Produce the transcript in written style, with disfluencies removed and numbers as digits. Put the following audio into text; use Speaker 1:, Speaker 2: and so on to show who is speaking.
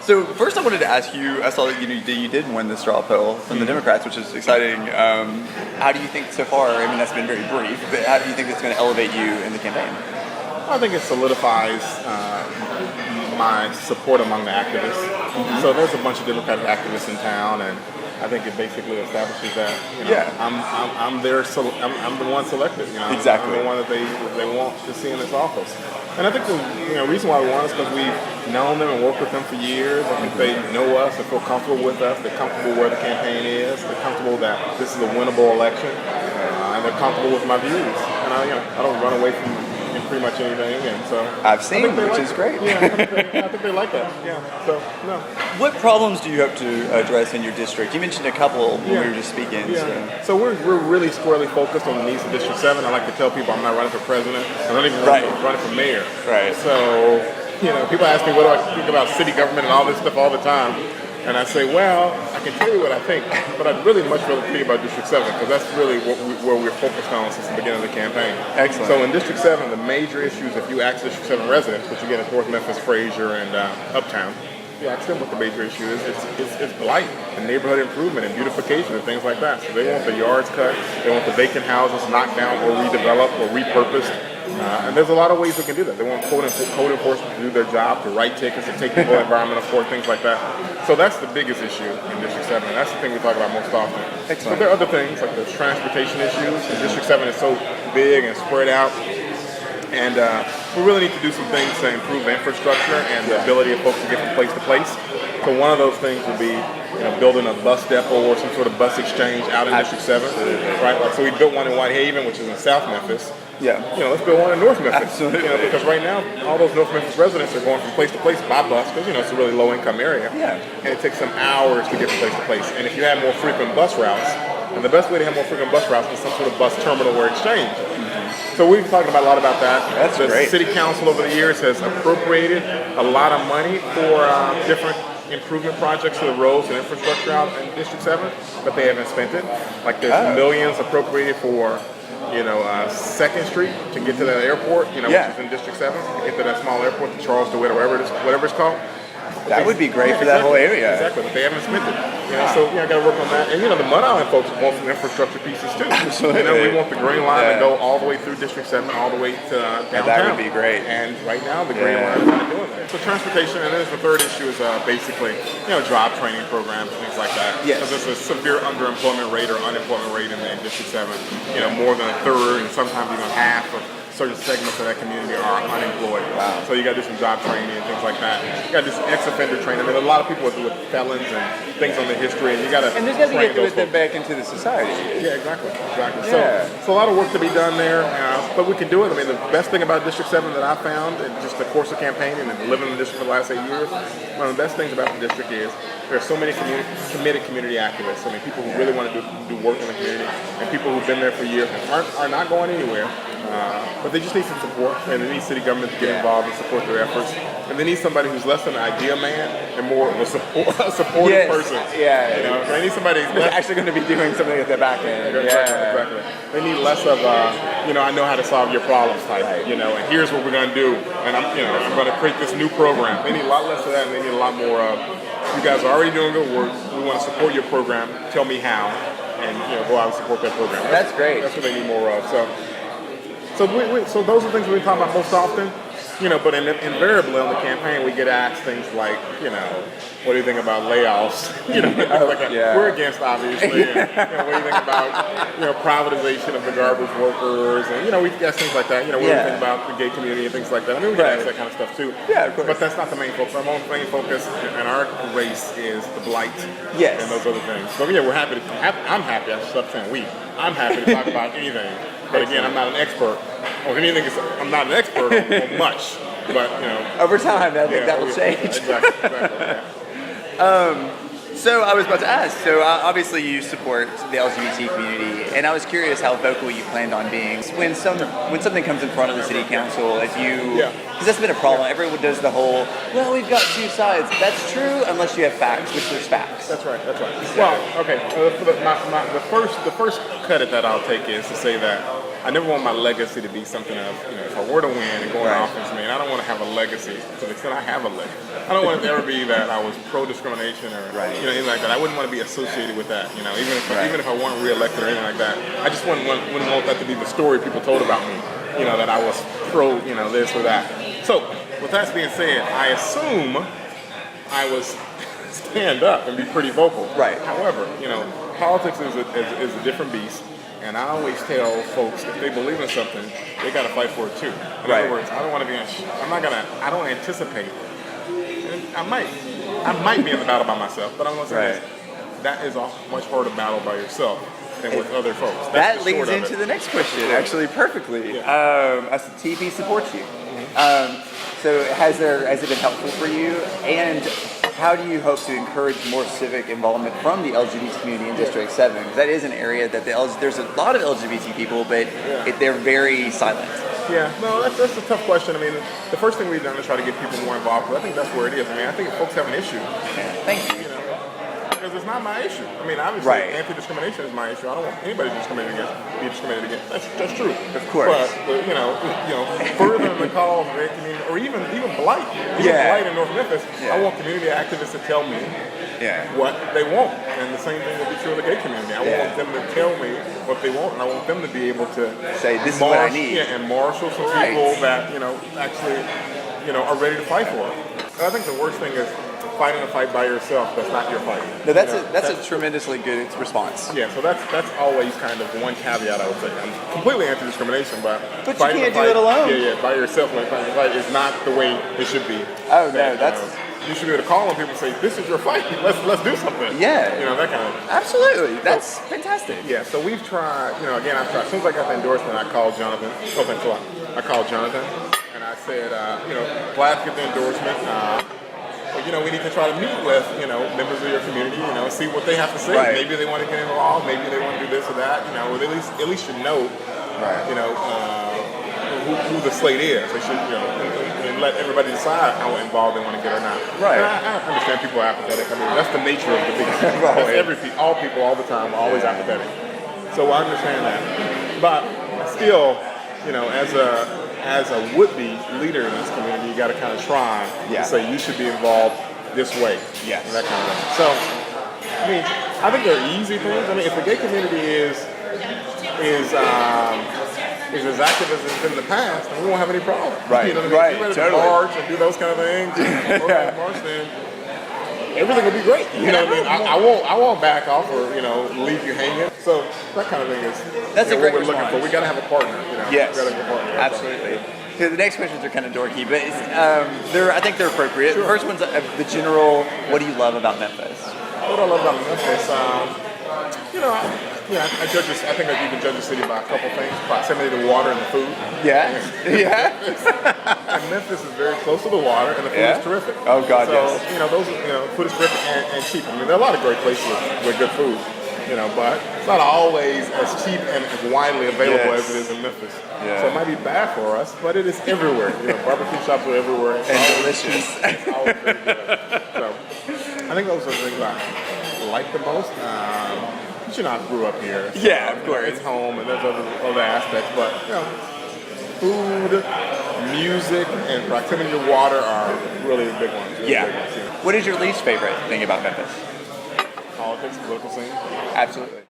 Speaker 1: So first, I wanted to ask you. I saw that you did win the straw poll from the Democrats, which is exciting. How do you think so far? I mean, that's been very brief, but how do you think it's going to elevate you in the campaign?
Speaker 2: I think it solidifies my support among the activists. So there's a bunch of Democratic activists in town, and I think it basically establishes that I'm the one selected.
Speaker 1: Exactly.
Speaker 2: I'm the one that they want to see in this office. And I think the reason why we won is because we've known them and worked with them for years. I think they know us, they feel comfortable with us, they're comfortable where the campaign is, they're comfortable that this is a winnable election, and they're comfortable with my views. And I don't run away from pretty much anything, and so
Speaker 1: I've seen, which is great.
Speaker 2: Yeah, I think they like that. Yeah. So no.
Speaker 1: What problems do you hope to address in your district? You mentioned a couple when we were just speaking.
Speaker 2: Yeah. So we're really squarely focused on the needs of District 7. I like to tell people I'm not running for president. I'm not even running for mayor.
Speaker 1: Right.
Speaker 2: So people ask me what do I think about city government and all this stuff all the time. And I say, well, I can tell you what I think, but I'd really much rather think about District 7 because that's really where we're focused on since the beginning of the campaign.
Speaker 1: Excellent.
Speaker 2: So in District 7, the major issues, if you ask District 7 residents, which you get in North Memphis, Fraser, and Uptown, you ask them what the major issue is. It's blight and neighborhood improvement and beautification and things like that. So they want the yards cut, they want the vacant houses knocked down or redeveloped or repurposed. And there's a lot of ways we can do that. They want code enforcement to do their job, to write tickets, to take people to environmental court, things like that. So that's the biggest issue in District 7, and that's the thing we talk about most often.
Speaker 1: Excellent.
Speaker 2: But there are other things, like there's transportation issues. District 7 is so big and spread out, and we really need to do some things to improve the infrastructure and the ability of folks to get from place to place. So one of those things would be building a bus depot or some sort of bus exchange out in District 7. Right? Like, so we built one in Whitehaven, which is in South Memphis.
Speaker 1: Yeah.
Speaker 2: Let's build one in North Memphis.
Speaker 1: Absolutely.
Speaker 2: Because right now, all those North Memphis residents are going from place to place by bus because, it's a really low-income area.
Speaker 1: Yeah.
Speaker 2: And it takes them hours to get from place to place. And if you have more frequent bus routes, and the best way to have more frequent bus routes is some sort of bus terminal or exchange. So we've been talking a lot about that.
Speaker 1: That's great.
Speaker 2: The City Council over the years has appropriated a lot of money for different improvement projects to the roads and infrastructure out in District 7, but they haven't spent it. Like there's millions appropriated for 2nd Street to get to that airport, which is in District 7, to get to that small airport, the Charles DeWitt or whatever it's called.
Speaker 1: That would be great for that whole area.
Speaker 2: Exactly, but they haven't spent it. So I got to work on that. And the Mud Island folks want some infrastructure pieces too.
Speaker 1: Absolutely.
Speaker 2: We want the Green Line to go all the way through District 7, all the way to downtown.
Speaker 1: That would be great.
Speaker 2: And right now the Green Line is not doing that. So transportation, and then the third issue is basically job training programs and ththings like that.
Speaker 1: Yes.
Speaker 2: Because there's a severe underemployment rate or unemployment rate in District 7. More than a third, and sometimes even half of certain segments of that community are unemployed.
Speaker 1: Wow.
Speaker 2: So you got to do some job training and things like that. You got to do some ex-offender training. I mean, a lot of people with felons and things on their history, and you got to.
Speaker 1: And there's got to get them back into the society.
Speaker 2: Yeah, exactly.
Speaker 1: Yeah.
Speaker 2: So a lot of work to be done there, but we can do it. I mean, the best thing about District 7 that I found in just the course of campaigning and living in the district for the last 8 years, one of the best things about the district is there are so many committed community activists. I mean, people who really want to do work in the community, and people who've been there for years and are not going anywhere. But they just need some support, and they need city government to get involved and support their efforts. And they need somebody who's less than an idea man and more of a supportive person.
Speaker 1: Yeah.
Speaker 2: They need somebody
Speaker 1: who's actually going to be doing something at the back end.
Speaker 2: Exactly. They need less of I know how to solve your problems type.
Speaker 1: Right.
Speaker 2: And here's what we're going to do, and I'm going to create this new program. They need a lot less of that, and they need a lot more of, you guys are already doing good work. We want to support your program. Tell me how, and go out and support that program.
Speaker 1: That's great.
Speaker 2: That's what they need more of. So those are things we talk about most often, but invariably on the campaign we get asked things like, what do you think about layoffs? We're against, obviously. And, what do you think about, privatization of the garbage workers? And, we get things like that. What do you think about the gay community and things like that? I mean, we get asked that kind of stuff too.
Speaker 1: Yeah, of course.
Speaker 2: But that's not the main focus. Our main focus in our race is the blight and those other things. So, we're happy I'm happy. I should stop saying we. I'm happy to talk about anything. But again, I'm not an expert on anything. I'm not an expert on much. But,
Speaker 1: over time, I think that will change.
Speaker 2: Exactly.
Speaker 1: So I was about to ask, obviously you support the LGBT community, and I was curious how vocal you planned on being when something comes in front of the city council, because that's been a problem. Everyone does the whole, well, we've got two sides. That's true unless you have facts, which there's facts.
Speaker 2: That's right. Well, okay, the first cut at that I'll take is to say that I never want my legacy to be something of, if I were to win and go in
Speaker 1: Right.
Speaker 2: office, I don't want to have a legacy to the extent I have a legacy. I don't want it to ever be that I was pro-discrimination or anything like that. I wouldn't want to be associated with that. Even if I weren't reelected or anything like that, I just wouldn't want that to be the story people told about me. That I was pro, this or that. So with that being said, I assume I was stand up and be pretty vocal.
Speaker 1: Right.
Speaker 2: However, politics is a different beast. And I always tell folks if they believe in something, they got to fight for it too. In other words, I don't want to be. I don't anticipate. And I might be in the battle by myself, but I'm going to say this: that is a much harder battle by yourself than with other folks.
Speaker 1: That leads into the next question, actually, perfectly.
Speaker 2: Yeah.
Speaker 1: As the TP supports you, so has it been helpful for you? And how do you hope to encourage more civic involvement from the LGBT community in District 7? Because that is an area that there's a lot of LGBT people, but they're very silent.
Speaker 2: Yeah, no, that's a tough question. The first thing we've done is try to get people more involved. I think that's where it is. I think if folks have an issue,
Speaker 1: thank you.
Speaker 2: Because it's not my issue. Obviously, anti-discrimination is my issue. I don't want anybody to be discriminated against. That's true.
Speaker 1: Of course.
Speaker 2: But further in the cause of their community, or even blight. Blight in North Memphis, I want community activists to tell me what they want. And the same thing will be true of the gay community. I want them to tell me what they want, and I want them to be able to
Speaker 1: say, this is what I need.
Speaker 2: And marshal some people that, actually, are ready to fight for it. I think the worst thing is fighting a fight by yourself that's not your fight.
Speaker 1: No, that's a tremendously good response.
Speaker 2: Yeah, so that's always kind of one caveat I would say. I'm completely anti-discrimination, but
Speaker 1: you can't do it alone.
Speaker 2: Yeah, by yourself when fighting a fight is not the way it should be.
Speaker 1: Oh no, that's.
Speaker 2: You should be able to call on people and say, "This is your fight. Let's do something."
Speaker 1: Yeah.
Speaker 2: That kind of.
Speaker 1: Absolutely, that's fantastic.
Speaker 2: Yeah, so we've tried. Again, I've tried. As soon as I got the endorsement, I called Jonathan. Oh, thanks a lot. I called Jonathan, and I said, glad to get the endorsement. But, we need to try to meet with, members of your community, see what they have to say.
Speaker 1: Right.
Speaker 2: Maybe they want to get involved. Maybe they want to do this or that. Or at least you know, who the slate is. They should, and let everybody decide how involved they want to get or not.
Speaker 1: Right.
Speaker 2: And I understand people are apathetic. That's the nature of the big. All people, all the time, are always apathetic. So I understand that. But still, as a would-be leader in this community, you got to kind of try to say you should be involved this way.
Speaker 1: Yes.
Speaker 2: And that kind of thing. So, I think they're easy things. If the gay community is as active as it's been in the past, then we won't have any problem.
Speaker 1: Right.
Speaker 2: If you're ready to march and do those kind of things, march, then everything will be great. I won't back off or leave you hanging. So that kind of thing is
Speaker 1: that's a great
Speaker 2: what we're
Speaker 1: response.
Speaker 2: looking for. We got to have a partner.
Speaker 1: Yes,
Speaker 2: we gotta have a partner.
Speaker 1: absolutely. So the next questions are kind of dorky, but I think they're appropriate.
Speaker 2: Sure.
Speaker 1: The first one's the general. What do you love about Memphis?
Speaker 2: What I love about Memphis, I think I even judge the city by a couple things: proximity to water and the food.
Speaker 1: Yeah.
Speaker 2: And Memphis is very close to the water, and the food is terrific.
Speaker 1: Oh God,
Speaker 2: so,
Speaker 1: yes.
Speaker 2: Food is terrific and cheap. There are a lot of great places with good food. But it's not always as cheap and as widely available as it is in Memphis.
Speaker 1: Yeah.
Speaker 2: So it might be bad for us, but it is everywhere. Barbecue shops are everywhere.
Speaker 1: And delicious.
Speaker 2: It's always very good. So I think those are the things I like the most. But I grew up here. So,
Speaker 1: Of course.
Speaker 2: It's home, and there's other aspects, but food, music, and proximity to water are really the big ones. Big ones,
Speaker 1: What is your least favorite thing about Memphis?
Speaker 2: Politics, political scene.
Speaker 1: Absolutely.